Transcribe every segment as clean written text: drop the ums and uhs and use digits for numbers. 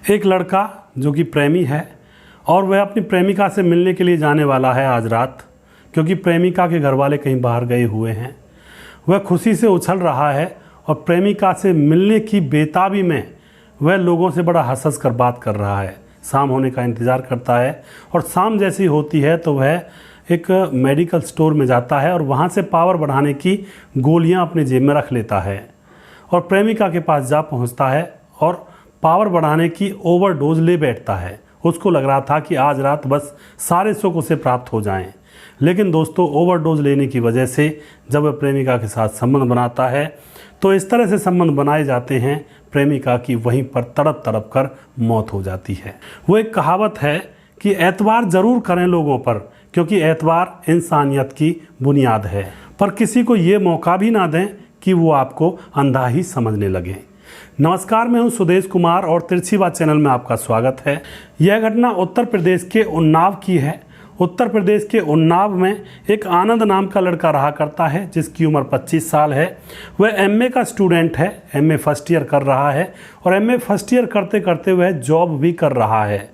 एक लड़का जो कि प्रेमी है और वह अपनी प्रेमिका से मिलने के लिए जाने वाला है आज रात, क्योंकि प्रेमिका के घर वाले कहीं बाहर गए हुए हैं। वह खुशी से उछल रहा है और प्रेमिका से मिलने की बेताबी में वह लोगों से बड़ा हंस कर बात कर रहा है। शाम होने का इंतज़ार करता है और शाम जैसी होती है तो वह एक मेडिकल स्टोर में जाता है और वहाँ से पावर बढ़ाने की गोलियाँ अपने जेब में रख लेता है और प्रेमिका के पास जा पहुँचता है और पावर बढ़ाने की ओवरडोज ले बैठता है। उसको लग रहा था कि आज रात बस सारे सुख उसे प्राप्त हो जाएं। लेकिन दोस्तों, ओवरडोज लेने की वजह से जब वह प्रेमिका के साथ संबंध बनाता है तो इस तरह से संबंध बनाए जाते हैं प्रेमिका की वहीं पर तड़प तड़प कर मौत हो जाती है। वो एक कहावत है कि एतबार ज़रूर करें लोगों पर, क्योंकि एतबार इंसानियत की बुनियाद है, पर किसी को ये मौका भी ना दें कि वो आपको अंधा ही समझने लगे। नमस्कार, मैं हूं सुदेश कुमार और तिरछी बात चैनल में आपका स्वागत है। यह घटना उत्तर प्रदेश के उन्नाव की है। उत्तर प्रदेश के उन्नाव में एक आनंद नाम का लड़का रहा करता है जिसकी उम्र 25 साल है। वह एमए का स्टूडेंट है, एमए फर्स्ट ईयर कर रहा है और एमए फर्स्ट ईयर करते करते वह जॉब भी कर रहा है।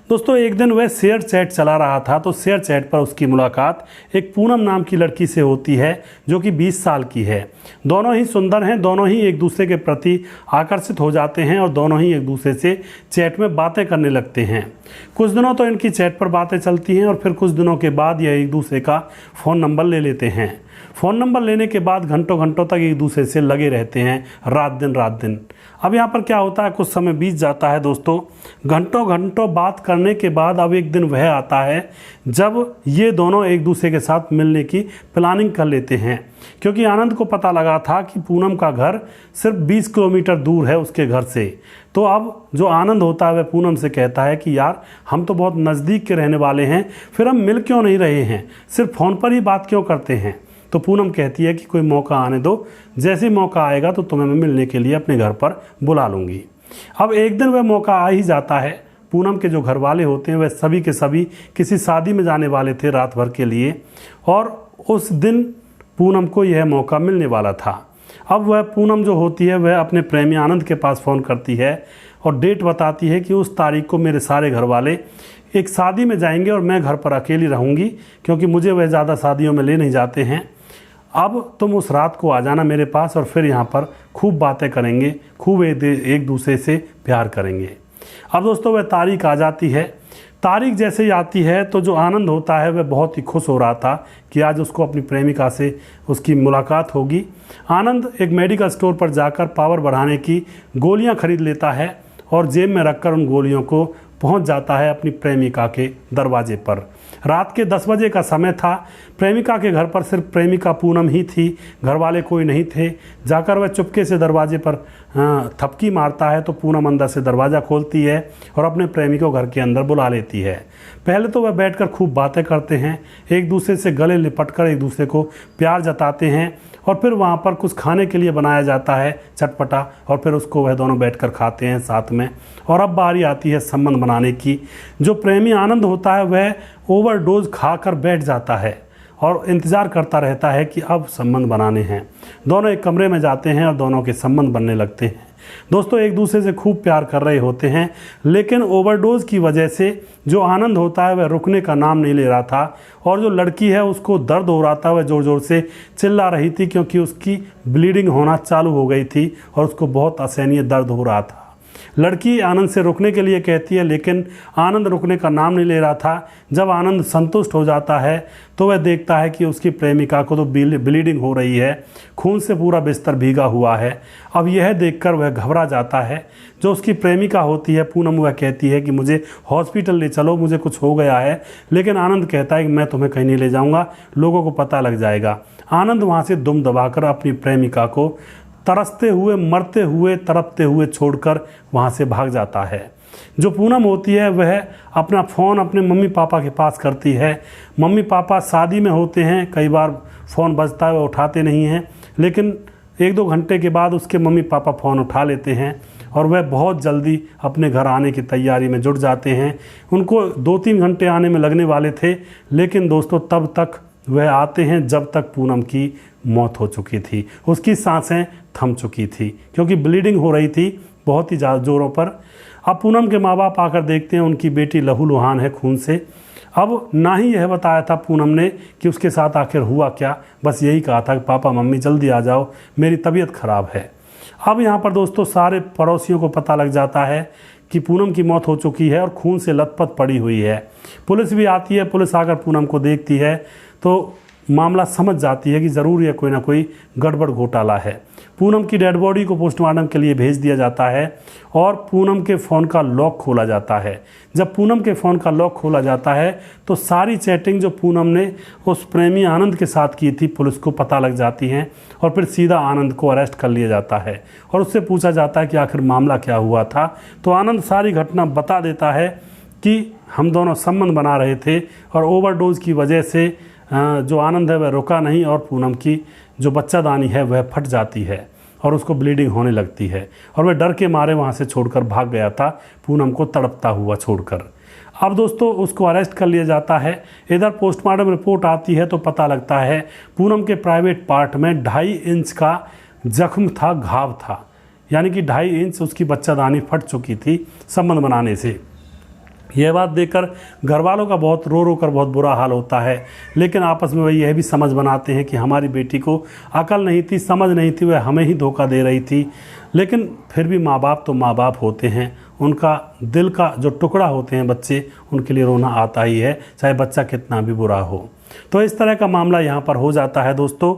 दोस्तों, एक दिन वह शेयर चैट चला रहा था तो शेयर चैट पर उसकी मुलाकात एक पूनम नाम की लड़की से होती है जो कि 20 साल की है। दोनों ही सुंदर हैं, दोनों ही एक दूसरे के प्रति आकर्षित हो जाते हैं और दोनों ही एक दूसरे से चैट में बातें करने लगते हैं। कुछ दिनों तो इनकी चैट पर बातें चलती हैं और फिर कुछ दिनों के बाद यह एक दूसरे का फ़ोन नंबर ले लेते हैं। फ़ोन नंबर लेने के बाद घंटों घंटों तक एक दूसरे से लगे रहते हैं, रात दिन। अब यहाँ पर क्या होता है, कुछ समय बीत जाता है दोस्तों। घंटों घंटों बात करने के बाद अब एक दिन वह आता है जब ये दोनों एक दूसरे के साथ मिलने की प्लानिंग कर लेते हैं, क्योंकि आनंद को पता लगा था कि पूनम का घर सिर्फ 20 किलोमीटर दूर है उसके घर से। तो अब जो आनंद होता है वह पूनम से कहता है कि यार, हम तो बहुत नज़दीक के रहने वाले हैं, फिर हम मिल क्यों नहीं रहे हैं, सिर्फ फ़ोन पर ही बात क्यों करते हैं। तो पूनम कहती है कि कोई मौका आने दो, जैसे मौका आएगा तो तुम्हें मैं मिलने के लिए अपने घर पर बुला लूँगी। अब एक दिन वह मौका आ ही जाता है। पूनम के जो घर वाले होते हैं वह सभी के सभी किसी शादी में जाने वाले थे रात भर के लिए और उस दिन पूनम को यह मौका मिलने वाला था। अब वह पूनम जो होती है वह अपने प्रेमी आनंद के पास फ़ोन करती है और डेट बताती है कि उस तारीख को मेरे सारे घर वाले एक शादी में जाएंगे और मैं घर पर अकेली रहूँगी, क्योंकि मुझे वह ज़्यादा शादियों में ले नहीं जाते हैं। अब तुम उस रात को आ जाना मेरे पास और फिर यहाँ पर खूब बातें करेंगे, खूब एक दूसरे से प्यार करेंगे। अब दोस्तों, वह तारीख आ जाती है। तारीख जैसे ही आती है तो जो आनंद होता है वह बहुत ही खुश हो रहा था कि आज उसको अपनी प्रेमिका से उसकी मुलाकात होगी। आनंद एक मेडिकल स्टोर पर जाकर पावर बढ़ाने की गोलियां खरीद लेता है और जेब में रखकर उन गोलियों को पहुंच जाता है अपनी प्रेमिका के दरवाजे पर। रात के 10 बजे का समय था। प्रेमिका के घर पर सिर्फ प्रेमिका पूनम ही थी, घर वाले कोई नहीं थे। जाकर वह चुपके से दरवाजे पर थपकी मारता है तो पूनम अंदर से दरवाज़ा खोलती है और अपने प्रेमी को घर के अंदर बुला लेती है। पहले तो वह बैठकर खूब बातें करते हैं, एक दूसरे से गले लिपटकर एक दूसरे को प्यार जताते हैं और फिर वहाँ पर कुछ खाने के लिए बनाया जाता है चटपटा और फिर उसको वह दोनों बैठकर खाते हैं साथ में। और अब बारी आती है संबंध बनाने की। जो प्रेमी आनंद होता है वह ओवरडोज खाकर बैठ जाता है और इंतज़ार करता रहता है कि अब संबंध बनाने हैं। दोनों एक कमरे में जाते हैं और दोनों के संबंध बनने लगते हैं। दोस्तों, एक दूसरे से खूब प्यार कर रहे होते हैं, लेकिन ओवरडोज की वजह से जो आनंद होता है वह रुकने का नाम नहीं ले रहा था और जो लड़की है उसको दर्द हो रहा था। वह ज़ोर ज़ोर से चिल्ला रही थी क्योंकि उसकी ब्लीडिंग होना चालू हो गई थी और उसको बहुत असहनीय दर्द हो रहा था। लड़की आनंद से रुकने के लिए कहती है, लेकिन आनंद रुकने का नाम नहीं ले रहा था। जब आनंद संतुष्ट हो जाता है तो वह देखता है कि उसकी प्रेमिका को तो ब्लीडिंग हो रही है, खून से पूरा बिस्तर भीगा हुआ है। अब यह देखकर वह घबरा जाता है। जो उसकी प्रेमिका होती है पूनम, वह कहती है कि मुझे हॉस्पिटल ले चलो, मुझे कुछ हो गया है। लेकिन आनंद कहता है कि मैं तुम्हें कहीं नहीं ले जाऊँगा, लोगों को पता लग जाएगा। आनंद वहाँ से दुम दबाकर अपनी प्रेमिका को तरसते हुए, मरते हुए, तड़पते हुए छोड़कर वहाँ से भाग जाता है। जो पूनम होती है वह अपना फ़ोन अपने मम्मी पापा के पास करती है। मम्मी पापा शादी में होते हैं, कई बार फ़ोन बजता है वह उठाते नहीं हैं, लेकिन 1-2 घंटे के बाद उसके मम्मी पापा फ़ोन उठा लेते हैं और वह बहुत जल्दी अपने घर आने की तैयारी में जुट जाते हैं। उनको 2-3 घंटे आने में लगने वाले थे, लेकिन दोस्तों तब तक वह आते हैं जब तक पूनम की मौत हो चुकी थी, उसकी सांसें थम चुकी थी क्योंकि ब्लीडिंग हो रही थी बहुत ही ज़्यादा ज़ोरों पर। अब पूनम के माँ बाप आकर देखते हैं उनकी बेटी लहूलुहान है खून से। अब ना ही यह बताया था पूनम ने कि उसके साथ आखिर हुआ क्या, बस यही कहा था कि पापा मम्मी जल्दी आ जाओ, मेरी तबीयत ख़राब है। अब यहाँ पर दोस्तों सारे पड़ोसियों को पता लग जाता है कि पूनम की मौत हो चुकी है और खून से लथपथ पड़ी हुई है। पुलिस भी आती है, पुलिस आकर पूनम को देखती है तो मामला समझ जाती है कि ज़रूर यह कोई ना कोई गड़बड़ घोटाला है। पूनम की डेड बॉडी को पोस्टमार्टम के लिए भेज दिया जाता है और पूनम के फ़ोन का लॉक खोला जाता है। जब पूनम के फ़ोन का लॉक खोला जाता है तो सारी चैटिंग जो पूनम ने उस प्रेमी आनंद के साथ की थी पुलिस को पता लग जाती हैं और फिर सीधा आनंद को अरेस्ट कर लिया जाता है और उससे पूछा जाता है कि आखिर मामला क्या हुआ था। तो आनंद सारी घटना बता देता है कि हम दोनों संबंध बना रहे थे और ओवरडोज की वजह से जो आनंद है वह रुका नहीं और पूनम की जो बच्चादानी है वह फट जाती है और उसको ब्लीडिंग होने लगती है और वह डर के मारे वहाँ से छोड़कर भाग गया था, पूनम को तड़पता हुआ छोड़कर। अब दोस्तों उसको अरेस्ट कर लिया जाता है। इधर पोस्टमार्टम रिपोर्ट आती है तो पता लगता है पूनम के प्राइवेट पार्ट में 2.5 इंच का जख्म था, घाव था, यानी कि 2.5 इंच उसकी बच्चादानी फट चुकी थी संबंध बनाने से। यह बात देखकर घर वालों का बहुत रो कर बहुत बुरा हाल होता है, लेकिन आपस में वह यह भी समझ बनाते हैं कि हमारी बेटी को अकल नहीं थी, समझ नहीं थी, वह हमें ही धोखा दे रही थी। लेकिन फिर भी माँ बाप तो माँ बाप होते हैं, उनका दिल का जो टुकड़ा होते हैं बच्चे, उनके लिए रोना आता ही है, चाहे बच्चा कितना भी बुरा हो। तो इस तरह का मामला यहाँ पर हो जाता है दोस्तों।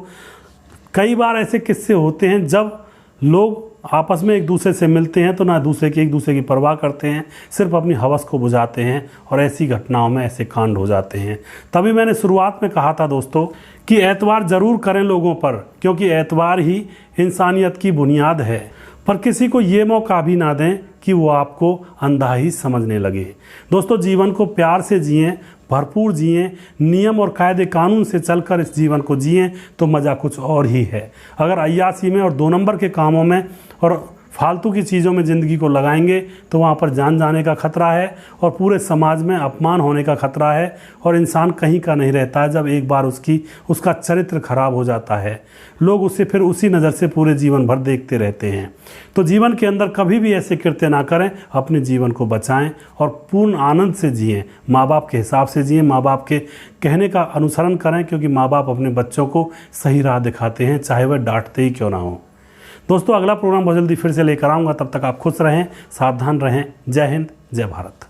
कई बार ऐसे किस्से होते हैं जब लोग आपस में एक दूसरे से मिलते हैं तो ना एक दूसरे की परवाह करते हैं, सिर्फ अपनी हवस को बुझाते हैं और ऐसी घटनाओं में ऐसे कांड हो जाते हैं। तभी मैंने शुरुआत में कहा था दोस्तों कि एतवार ज़रूर करें लोगों पर, क्योंकि एतवार ही इंसानियत की बुनियाद है। पर किसी को ये मौका भी ना दें कि वो आपको अंधा ही समझने लगे। दोस्तों जीवन को प्यार से जिएं, भरपूर जिएं, नियम और कायदे कानून से चलकर इस जीवन को जिएं तो मज़ा कुछ और ही है। अगर अय्यासी में और 2 नंबर के कामों में और फालतू की चीज़ों में ज़िंदगी को लगाएंगे तो वहाँ पर जान जाने का खतरा है और पूरे समाज में अपमान होने का खतरा है और इंसान कहीं का नहीं रहता है। जब एक बार उसका चरित्र खराब हो जाता है, लोग उसे फिर उसी नज़र से पूरे जीवन भर देखते रहते हैं। तो जीवन के अंदर कभी भी ऐसे कृत्य ना करें, अपने जीवन को बचाएं और पूर्ण आनंद से जिएं, माँ बाप के हिसाब से जिएं, माँ बाप के कहने का अनुसरण करें, क्योंकि माँ बाप अपने बच्चों को सही राह दिखाते हैं, चाहे वह डांटते ही क्यों ना हो। दोस्तों अगला प्रोग्राम बहुत जल्दी फिर से लेकर आऊँगा, तब तक आप खुश रहें, सावधान रहें। जय हिंद, जय भारत।